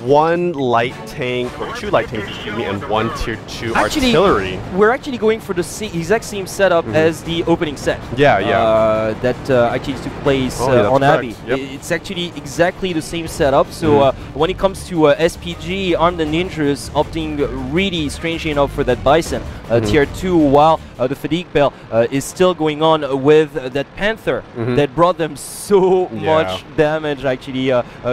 1 light tank, or 2 light tanks, excuse me, and 1 tier 2 artillery. We're actually going for the exact same setup as the opening set. Yeah, yeah. That actually took place on Abbey. Yep. It's actually exactly the same setup. So when it comes to SPG, Armed and Dangerous opting really strangely enough for that Bison tier 2, while the Fadiq Bale is still going on with that Panther that brought them so much damage actually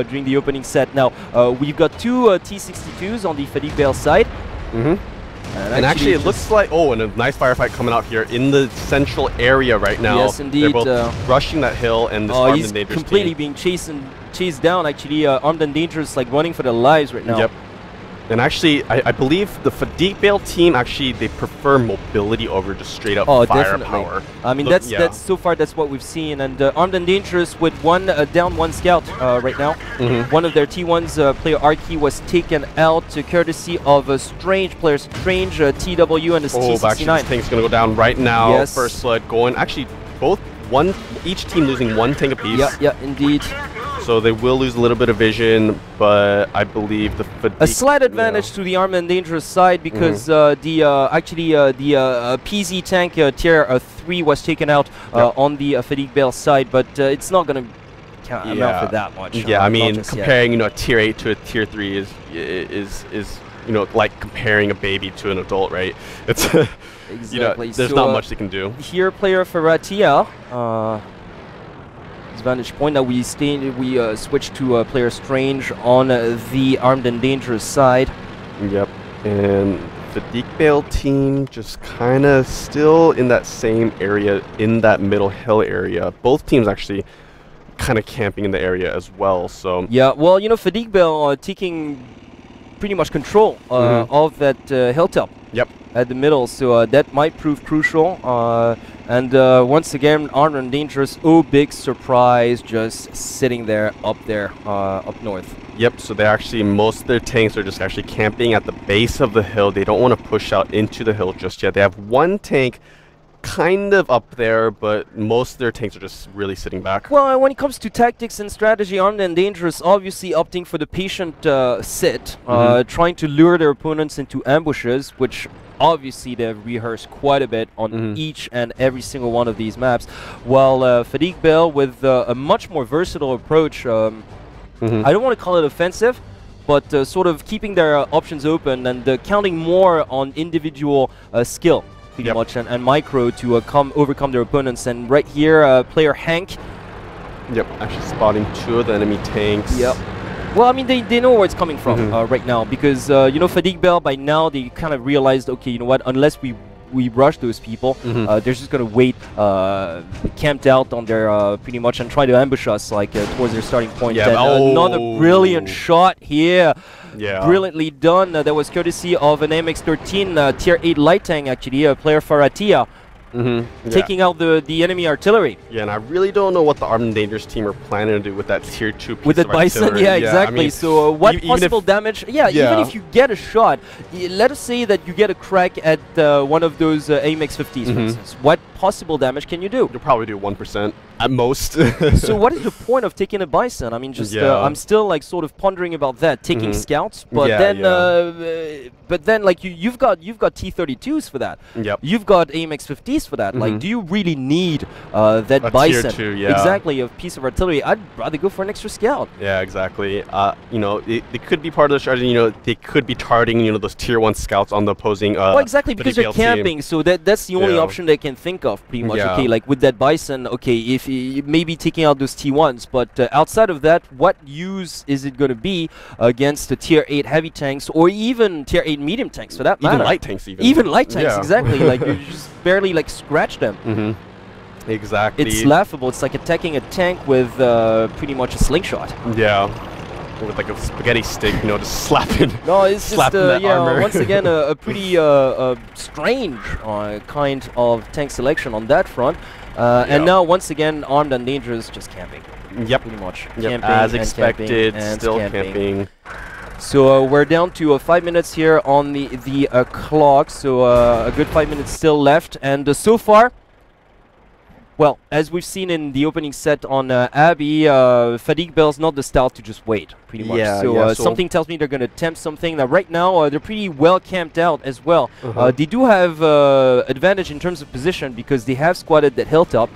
during the opening set. Now we've got 2 T62s on the Fadiq Bale side. And actually it looks like, and a nice firefight coming out here in the central area right now. Yes, indeed. They're both rushing that hill, and this Armed and Dangerous completely team. being chased down actually. Armed and Dangerous like running for their lives right now. Yep. And actually, I believe the Fadiq Bale team, actually, they prefer mobility over just straight up firepower. I mean, that's so far that's what we've seen. And Armed and Dangerous with down 1 scout right now. One of their T1s, player Arky, was taken out courtesy of a Strange player, Strange TW and his T69. Actually, this tank's going to go down right now. Yes. First blood going. Actually, each team losing 1 tank apiece. Yeah, indeed. So they will lose a little bit of vision, but I believe the a slight advantage to the Armed and Dangerous side because the PZ tank tier 3 was taken out on the Fadiq Bale side, but it's not going to amount for that much. Yeah, I mean, comparing a tier 8 to a tier 3 is like comparing a baby to an adult, right? It's exactly. There's not much they can do. Here, player Faratia. Vantage point that we switch to player Strange on the Armed and Dangerous side. Yep, and the Fadiq Bale team just kind of still in that same area, in that middle hill area. Both teams actually kind of camping in the area as well. So yeah, well, Fadiq Bale taking pretty much control of that hilltop. Yep. At the middle, so that might prove crucial. And once again, Armed and Dangerous, big surprise, just sitting there up north. Yep, so they actually, most of their tanks are just actually camping at the base of the hill. They don't want to push out into the hill just yet. They have 1 tank kind of up there, but most of their tanks are just really sitting back. Well, when it comes to tactics and strategy, Armed and Dangerous obviously opting for the patient sit, trying to lure their opponents into ambushes, which obviously they've rehearsed quite a bit on each and every single one of these maps, while Fadiq Bale with a much more versatile approach. I don't want to call it offensive, but sort of keeping their options open and counting more on individual skill. Pretty much and micro to overcome their opponents. And right here, player Hank. Yep, actually spotting 2 of the enemy tanks. Yep. Well, I mean, they know where it's coming from right now because, Fadiq Bale, by now, they kind of realized, okay, you know what, unless we rush those people, they're just going to wait camped out on their, pretty much, and try to ambush us, like, towards their starting point. Yeah, another brilliant shot here. Yeah. Brilliantly done. That was courtesy of an MX-13 tier 8 light tank, actually, player Faratia. Taking out the enemy artillery. Yeah, and I really don't know what the Armed and Dangerous team are planning to do with that tier 2 piece with that of Bison, artillery. yeah, exactly. I mean, so what possible damage? Yeah, even if you get a shot, let us say that you get a crack at one of those AMX-50s, for instance. What possible damage can you do? You'll probably do 1% at most. So what is the point of taking a Bison? I mean, just I'm still like sort of pondering about that, taking scouts, but then like you've got T32s for that. Yep. You've got AMX-50s for that. Like, do you really need that Bison? Tier 2, exactly, a piece of artillery. I'd rather go for an extra scout. Yeah, exactly. It could be part of the strategy. They could be targeting those tier 1 scouts on the opposing. Well, exactly, because they're camping. Team. So that's the only option they can think of, pretty much. Okay, like with that Bison. Okay, if maybe taking out those T1s, but outside of that, what use is it going to be against the tier 8 heavy tanks or even tier 8 medium tanks for that matter? Even light tanks, even light tanks, exactly. Like you just barely like scratch them. Exactly. It's laughable. It's like attacking a tank with pretty much a slingshot. Yeah. With like a spaghetti stick, just slapping. No, it's just armor. once again a pretty strange kind of tank selection on that front. And now once again, Armed and Dangerous just camping. Yep. Pretty much. Yep. Camping As expected, still camping. So we're down to 5 minutes here on the clock. So a good 5 minutes still left, and so far, Well, as we've seen in the opening set on Abbey, Fadiq Bale's not the style to just wait, pretty much. So something tells me they're going to attempt something. Now, right now, they're pretty well camped out as well. They do have advantage in terms of position because they have squatted that hilltop.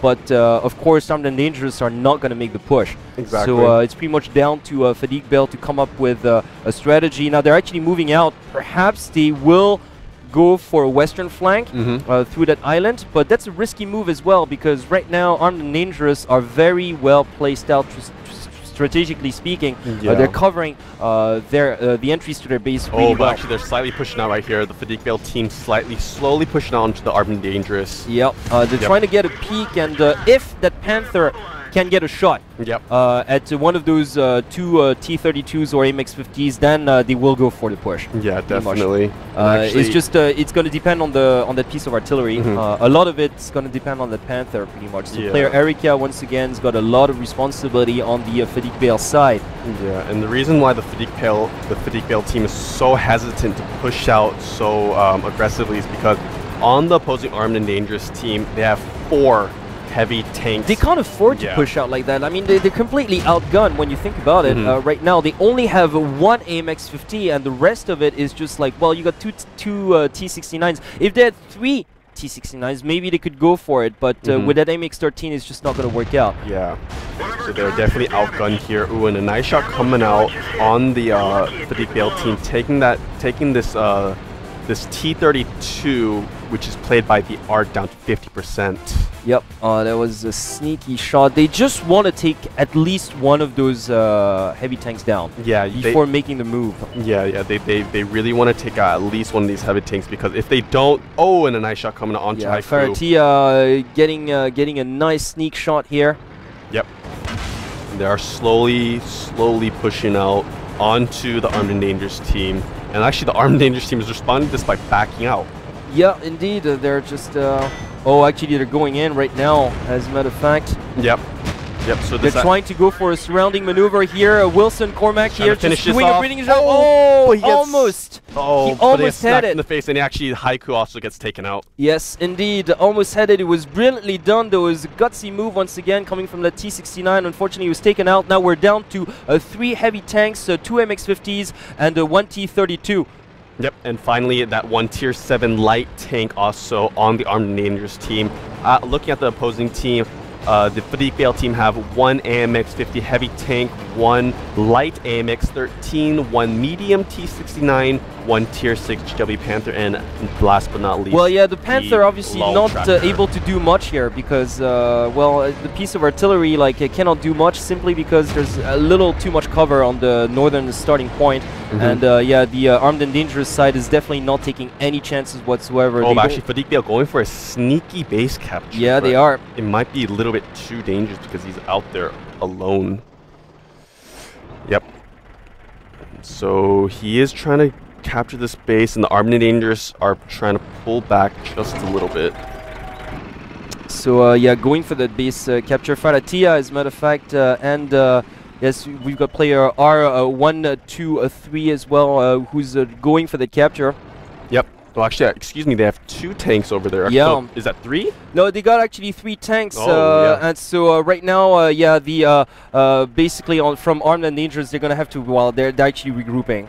But, of course, Armed and Dangerous are not going to make the push. Exactly. So it's pretty much down to Fadiq Bale to come up with a strategy. Now, they're actually moving out. Perhaps they will go for a western flank through that island, but that's a risky move as well because right now Armed and Dangerous are very well placed out strategically speaking. They're covering the entries to their base really well. Actually they're slightly pushing out right here. The Fadiq Bale team slowly pushing out onto the Armed and Dangerous. They're trying to get a peek, and if that Panther can get a shot at one of those two T32s or AMX-50s, then they will go for the push. Yeah, definitely. It's just it's going to depend on that piece of artillery. A lot of it's going to depend on the Panther, pretty much. So player Erika once again has got a lot of responsibility on the Fadiq Bale side. Yeah, and the reason why the Fadiq Bale team is so hesitant to push out so aggressively is because on the opposing Armed and Dangerous team, they have 4 heavy tanks. They can't afford to push out like that. I mean, they're completely outgunned when you think about it. Right now, they only have 1 AMX-50, and the rest of it is just like, well, you got two T69s. If they had 3 T69s, maybe they could go for it, but with that AMX-13, it's just not going to work out. Yeah. So they're definitely outgunned here. Ooh, and a nice shot coming out on the Fadiq Bale team, taking this T32, which is played by the Art, down to 50%. Yep, that was a sneaky shot. They just want to take at least one of those heavy tanks down before making the move. They really want to take out at least one of these heavy tanks, because if they don't... Oh, and a nice shot coming onto Haiku. Faratia getting a nice sneak shot here. Yep. They are slowly pushing out onto the Armed and Dangerous team. And actually, the Armed and Dangerous team is responding to this by backing out. Yeah, indeed. They're just... oh, actually, they're going in right now, as a matter of fact. Yep. So they're trying to go for a surrounding maneuver here. Wilson Cormac here just doing a breathing job. Almost. He almost had it in the face, and actually Haiku also gets taken out. Yes, indeed. Almost had it. It was brilliantly done. There was a gutsy move once again coming from the T69. Unfortunately, he was taken out. Now we're down to 3 heavy tanks, 2 MX-50s, and 1 T32. Yep, and finally that 1 Tier 7 light tank also on the Armed and Dangerous team. Looking at the opposing team, the Fadiq Bale team have 1 AMX-50 heavy tank, 1 light AMX-13, 1 medium T69, 1 Tier 6 GW Panther, and last but not least... Well, yeah, the Panther obviously not able to do much here because, well, the piece of artillery cannot do much simply because there's a little too much cover on the northern starting point. And yeah, the Armed and Dangerous side is definitely not taking any chances whatsoever. Oh, but actually Fadiq Bale going for a sneaky base capture. Yeah, they are. It might be a little bit too dangerous because he's out there alone. Yep. So he is trying to capture this base, and the Armed and Dangerous are trying to pull back just a little bit. So yeah, going for that base capture. Faratia, as a matter of fact, and yes, we've got player R123 as well, who's going for the capture. Yep. Well, actually, excuse me, they have 2 tanks over there. Yeah. So, is that 3? No, they got actually 3 tanks. And so right now, yeah, the basically from Armed and Dangerous, they're gonna have to. Well, they're actually regrouping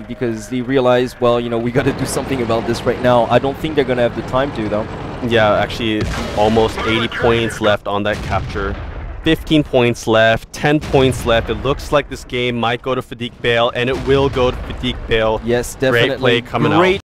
because they realize, well, you know, we got to do something about this right now. I don't think they're gonna have the time to, though. Yeah, actually, almost 80 points left on that capture. 15 points left, 10 points left. It looks like this game might go to Fadiq Bale, and it will go to Fadiq Bale. Yes, definitely. Great play coming out.